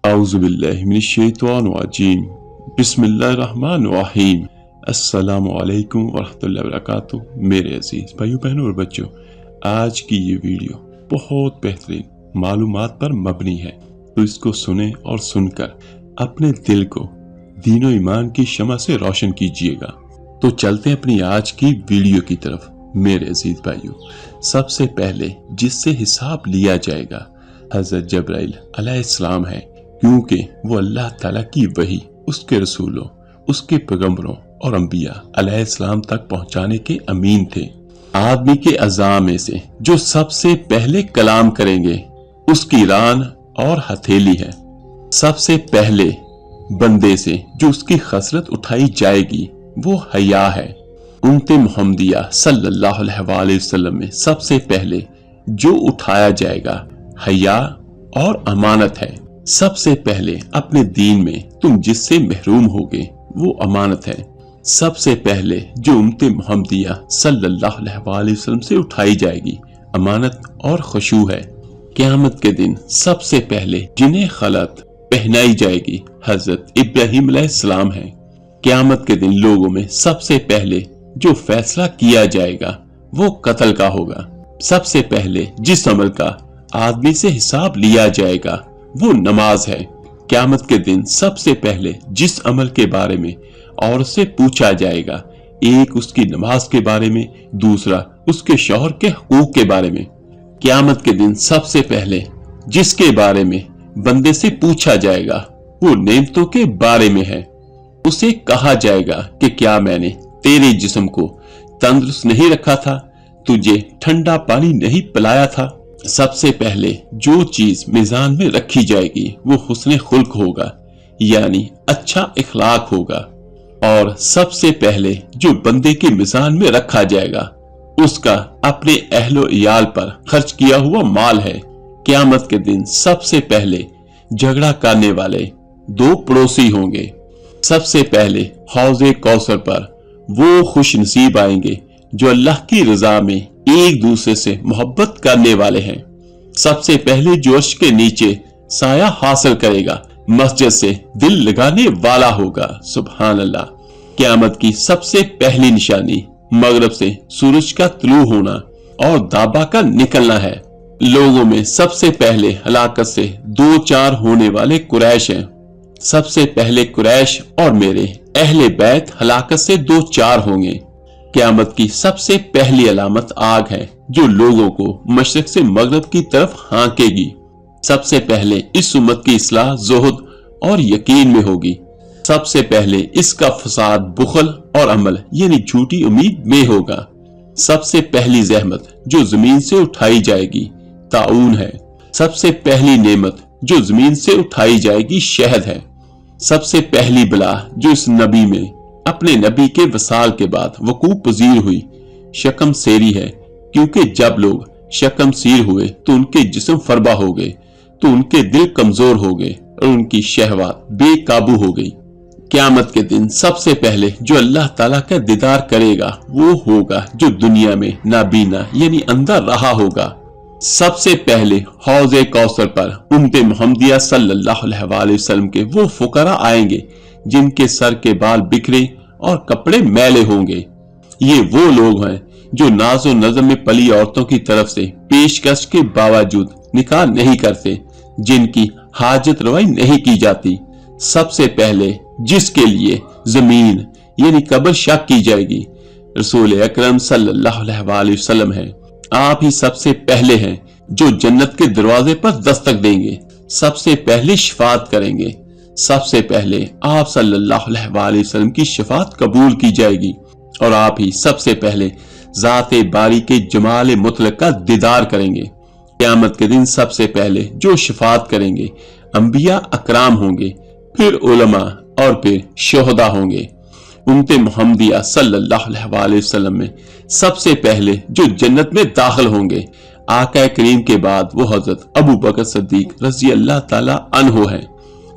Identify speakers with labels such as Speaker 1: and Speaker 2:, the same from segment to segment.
Speaker 1: औज़ुबिल्लाहि मिनश्शैतानिर्रजीम बिस्मिल्लाहिर्रहमानिर्रहीम। अस्सलामु अलैकुम वरहमतुल्लाहि वबरकातुहू। मेरे अजीज भाइयों बहनों और बच्चों, आज की ये वीडियो बहुत बेहतरीन मालूमात पर मबनी है, तो इसको सुने और सुनकर अपने दिल को दीन और ईमान की शमा से रोशन कीजिएगा। तो चलते हैं अपनी आज की वीडियो की तरफ। मेरे अजीज भाइयों, सबसे पहले जिससे हिसाब लिया जाएगा हजरत जब्राइल अलैहिस्सलाम है, क्योंकि वो अल्लाह ताला की वही उसके रसूलों, उसके पैगंबरों और अंबिया अलैहिस्सलाम तक पहुंचाने के अमीन थे। आदमी के अज़ा में से जो सबसे पहले कलाम करेंगे उसकी रान और हथेली है। सबसे पहले बंदे से जो उसकी खसरत उठाई जाएगी वो हया है। उम्मते मुहम्मदिया सल्लल्लाहु अलैहि वसल्लम में सबसे पहले जो उठाया जाएगा हया और अमानत है। सबसे पहले अपने दीन में तुम जिससे महरूम होगे वो अमानत है। सबसे पहले जो उम्मते मुहम्मदिया सल्लल्लाहु अलैहि वसल्लम से उठाई जाएगी अमानत और खुशू है। क़यामत के दिन सबसे पहले जिन्हें खलत पहनाई जाएगी हजरत इब्राहीम अलैहिस्सलाम है। क़यामत के दिन लोगों में सबसे पहले जो फैसला किया जाएगा वो कत्ल का होगा। सबसे पहले जिस अमल का आदमी से हिसाब लिया जाएगा वो नमाज है। क़यामत के दिन सबसे पहले जिस अमल के बारे में औरत से पूछा जाएगा, एक उसकी नमाज के बारे में, दूसरा उसके शौहर के हकूक के बारे में। क़यामत के दिन सबसे पहले जिसके बारे में बंदे से पूछा जाएगा वो नेमतों के बारे में है। उसे कहा जाएगा कि क्या मैंने तेरे जिस्म को तंदुरुस्त नहीं रखा था, तुझे ठंडा पानी नहीं पिलाया था। सबसे पहले जो चीज मिजान में रखी जाएगी वो हुस्न खुल्क होगा, यानी अच्छा इखलाक होगा। और सबसे पहले जो बंदे के मिजान में रखा जाएगा उसका अपने अहलो इयाल पर खर्च किया हुआ माल है। क़यामत के दिन सबसे पहले झगड़ा करने वाले दो पड़ोसी होंगे। सबसे पहले हौज़े कौसर पर वो खुश नसीब आएंगे जो अल्लाह की रजा में एक दूसरे से मोहब्बत करने वाले हैं। सबसे पहले जो अर्श के नीचे साया हासिल करेगा मस्जिद से दिल लगाने वाला होगा। सुभान अल्लाह। क़यामत की सबसे पहली निशानी मगरब से सूरज का तुलू होना और दाबा का निकलना है। लोगों में सबसे पहले हलाकत से दो चार होने वाले कुरैश हैं। सबसे पहले कुरैश और मेरे अहले बैत हलाकत से दो चार होंगे। क़यामत की सबसे पहली अलामत आग है जो लोगों को मशरिक से मगरब की तरफ हाँकेगी। सबसे पहले इस उम्मत की इस्लाह ज़ुहद और यकीन में होगी। सबसे पहले इसका फसाद बुखल और अमल यानी झूठी उम्मीद में होगा। सबसे पहली जहमत जो जमीन से उठाई जाएगी ताऊन है। सबसे पहली नेमत जो जमीन से उठाई जाएगी शहद है। सबसे पहली बला जो इस नबी में अपने नबी के वसाल के बाद वकूअ पजीर हुई शकम सेरी है, क्योंकि जब लोग शकम सीर हुए तो उनके जिस्म फरबा हो गए, तो उनके दिल कमजोर हो गए और उनकी शहवात बेकाबू हो गई। क़यामत के दिन सबसे पहले जो अल्लाह ताला का दीदार करेगा वो होगा जो दुनिया में नाबीना यानी अंधा रहा होगा। सबसे पहले हौज़े कौसर पर उम्मते मुहम्मदिया सल्लल्लाहु अलैहि वसल्लम के वो फुकरा आएंगे जिनके सर के बाल बिखरे और कपड़े मैले होंगे। ये वो लोग हैं जो नाजो नज़म में पली औरतों की तरफ से पेशकश के बावजूद निकाह नहीं करते, जिनकी हाजत रवाई नहीं की जाती। सबसे पहले जिसके लिए जमीन यानी कब्र शक की जाएगी रसूल अकरम सल्लल्लाहु अलैहि वसल्लम है। आप ही सबसे पहले हैं जो जन्नत के दरवाजे पर दस्तक देंगे, सबसे पहले शफात करेंगे। सबसे पहले आप सल्लल्लाहु अलैहि वसल्लम की शफात कबूल की जाएगी और आप ही सबसे पहले ज़ाते बारी के जमाल मुतलक का दीदार करेंगे। क़यामत के दिन सबसे पहले जो शफात करेंगे अंबिया अकराम होंगे, फिर उलमा और फिर शोहदा होंगे। उम्मते मुहम्मदिया सल्लल्लाहु अलैहि वसल्लम में सबसे पहले जो जन्नत में दाखिल होंगे आका करीम के बाद वो हजरत अबू बकर सिद्दीक रज़ी अल्लाह ताला अन्हु हैं।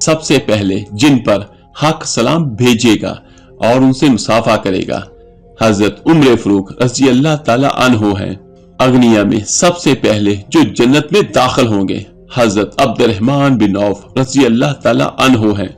Speaker 1: सबसे पहले जिन पर हक सलाम भेजेगा और उनसे मुसाफा करेगा हजरत उमर फरूक रज़ी अल्लाह ताला अन्हु हैं। अग्निया में सबसे पहले जो जन्नत में दाखिल होंगे حضرت عبد الرحمن بن عوف رضی اللہ تعالی عنہ ہیں۔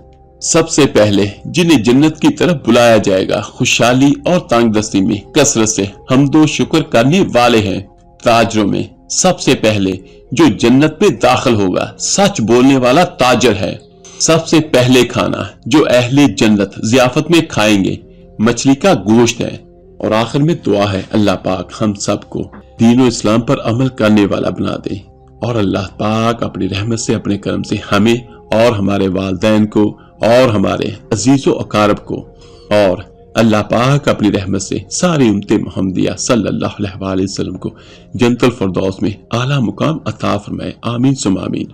Speaker 1: سب سے پہلے جنہیں جنت کی طرف بلایا جائے گا خوشحالی اور تنگ دستی میں کثرت سے حمد و شکر کرنے والے ہیں۔ تاجروں میں سب سے پہلے جو جنت میں داخل ہوگا سچ بولنے والا تاجر ہے۔ سب سے پہلے کھانا جو اہل جنت ضیافت میں کھائیں گے مچھلی کا گوشت ہے۔ اور آخر میں دعا ہے اللہ پاک ہم سب کو دین و اسلام پر عمل کرنے والا بنا دے، اور اللہ پاک اپنی رحمت سے اپنے کرم سے ہمیں اور ہمارے والدین کو اور ہمارے عزیز و اقارب کو، اور اللہ پاک اپنی رحمت سے ساری امت محمدیہ صلی اللہ علیہ وآلہ وسلم کو جنت الفردوس میں اعلیٰ مقام عطا فرمائے، آمین ثم آمین۔